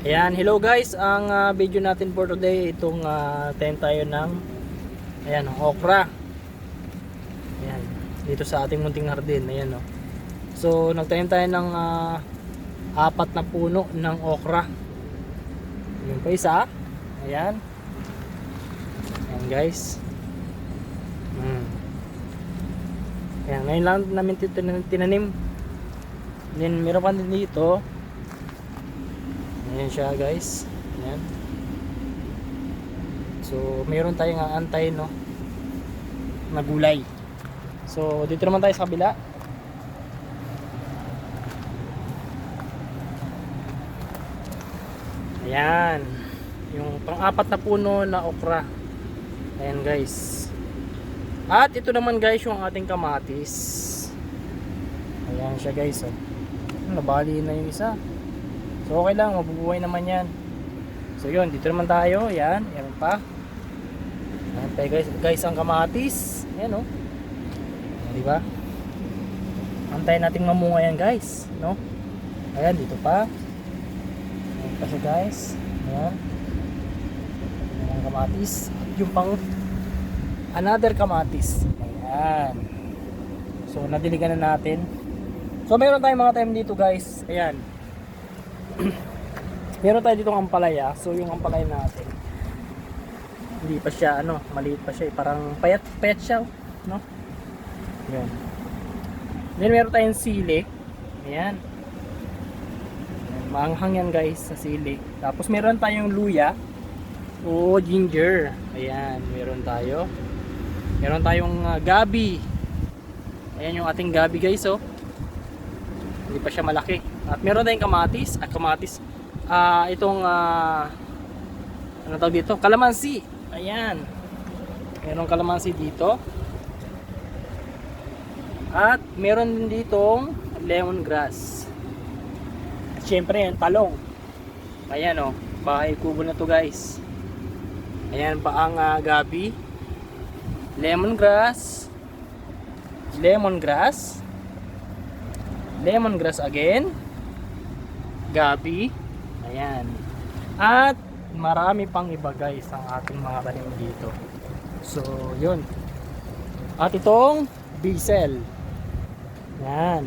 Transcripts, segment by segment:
Ayan, hello guys. Ang video natin for today, itong tayo tayo ng ayan, okra. Ayan, dito sa ating munting hardin. Ayan, oh. So, nagtanim tayo ng apat na puno ng okra. Yung pa isa. Ayan. Ayan guys. Ayan, ngayon lang namin tinanim. Then, meron pa din dito. Ayan siya guys. Ayan. So mayroon tayong antay no na gulay. So dito naman tayo sa kabila. Ayan. Yung pang-apat na puno na okra. Ayan guys. At ito naman guys yung ating kamatis. Ayan siya guys. Oh. Nabali na yung isa. So okay lang, mabubuhay naman yan. So yun, dito naman tayo. Yan, yan pa. Yan pa guys ang kamatis. Yan o. Diba? Antayin nating mamunga yan guys. No? Ayan, dito pa. Ayan pa siya guys. Ayan. Ayan ang kamatis. At yung pang another kamatis. Ayan. So nadiligan na natin. So meron tayong mga time dito guys. Ayan. Meron tayo ditong ampalaya. So yung ampalaya natin hindi pa siya maliit pa siya, parang payat siya, no? Yan. Then meron tayong sili. Ayan. Maanghang yan guys sa sili. Tapos meron tayong luya o ginger. Ayan, meron tayo. Meron tayong gabi. Ayan yung ating gabi guys, oh. Hindi pa siya malaki. At meron tayong kamatis. Itong ano tawag dito? Kalamansi. Ayan. Meron kalamansi dito. At meron din ditong lemongrass. At syempre yan, talong. Ayan o. Bahay kubo na to guys. Ayan pa ang gabi. Lemongrass. Lemongrass. Lemongrass again. Gabi. Ayan. At marami pang iba guys ang ating mga tanim dito. So, yun. At itong basil. Yan.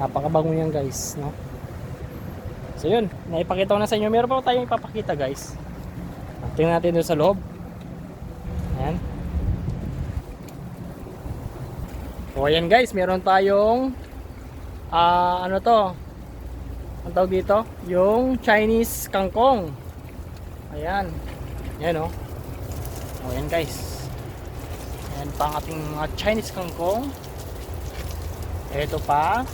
Napakabango yan guys, no? So, yun. Naipakita ko na sa inyo. Meron pa tayong ipapakita guys. Tingnan natin doon sa loob. Ayan. O, ayan guys. Meron tayong ano to? Ang tawag dito, yung Chinese kangkong. Ayan. Ayan o. O yan guys. Ayan pa ang ating mga Chinese kangkong. Ito pa.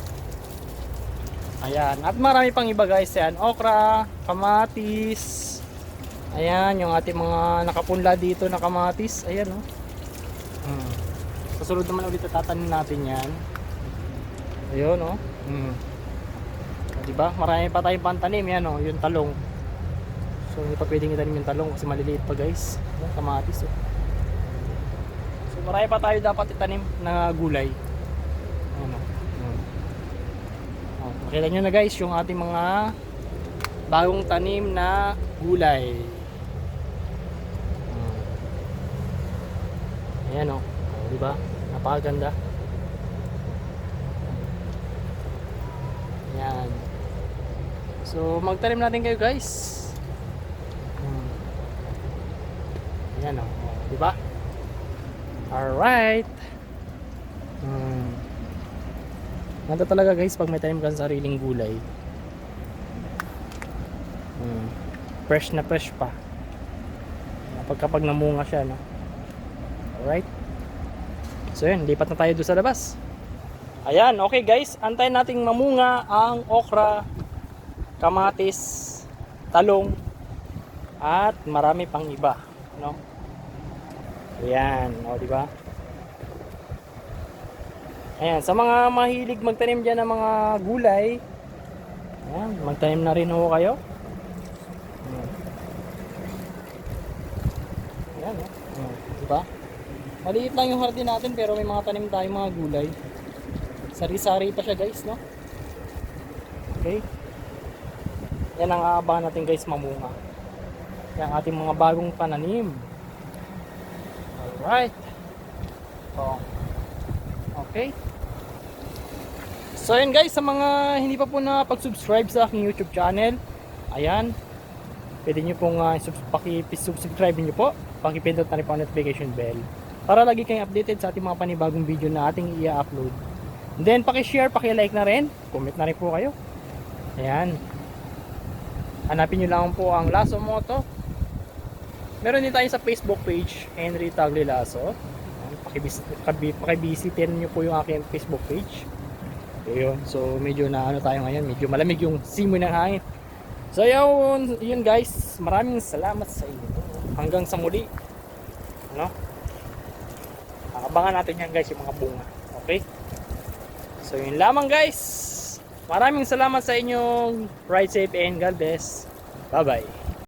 Ayan. At marami pang iba guys. Ayan. Okra, kamatis. Ayan. Yung ating mga nakapunla dito na kamatis. Ayan o. Susunod naman ulit tatanim natin yan. Ayun o. Diba? Marami pa tayong pantanim yan oh, yung talong. So hindi pa pwedeng itanim yung talong kasi maliliit pa guys. Yung kamatis oh. So marami pa tayo dapat itanim na gulay. Ano? Makita nyo na guys yung ating mga bagong tanim na gulay. Ayan oh. Diba? Napakaganda. Ayan. So magtanim natin kayo guys. Ayan o, diba? Alright. Ganda talaga guys pag may tanim ka sa sariling gulay. Fresh na fresh pa kapag namunga siya, no? Alright. So yun, lipat na tayo doon sa labas. Ayan, okay guys, antayin nating mamunga ang okra, kamatis, talong, at marami pang iba, no? Ayan, o diba? Ayan, sa mga mahilig magtanim dyan ng mga gulay, ayan, magtanim na rin ho kayo. Ayan, diba? Maliit lang yung hardin natin pero may mga tanim tayong mga gulay. Sari-sari pa siya guys, no? Okay. yan ang aabangan natin guys mamunga. Yan ang ating mga bagong pananim. Alright. So, okay. So yun guys, sa mga hindi pa po nakapag-subscribe sa aking YouTube channel, ayan, pwede nyo pong subscribe nyo po, pakipindot na rin po ang notification bell para lagi kayong updated sa ating mga panibagong video na ating i-upload. Then paki-share, paki-like na rin, comment na rin po kayo. Ayan, hanapin nyo lang po ang Lasso Moto. Meron din tayo sa Facebook page, Henry Tagle Lasso. Pakibisitin nyo po yung aking Facebook page. Ayun, so medyo na ano tayo ngayon, medyo malamig yung simoy ng hangin. So yun guys, maraming salamat sa inyo. Hanggang sa muli. Ano? Abangan natin yan guys, yung mga bunga. Okay? So yun lamang guys. Maraming salamat sa inyong ride safe and God bless. Bye bye.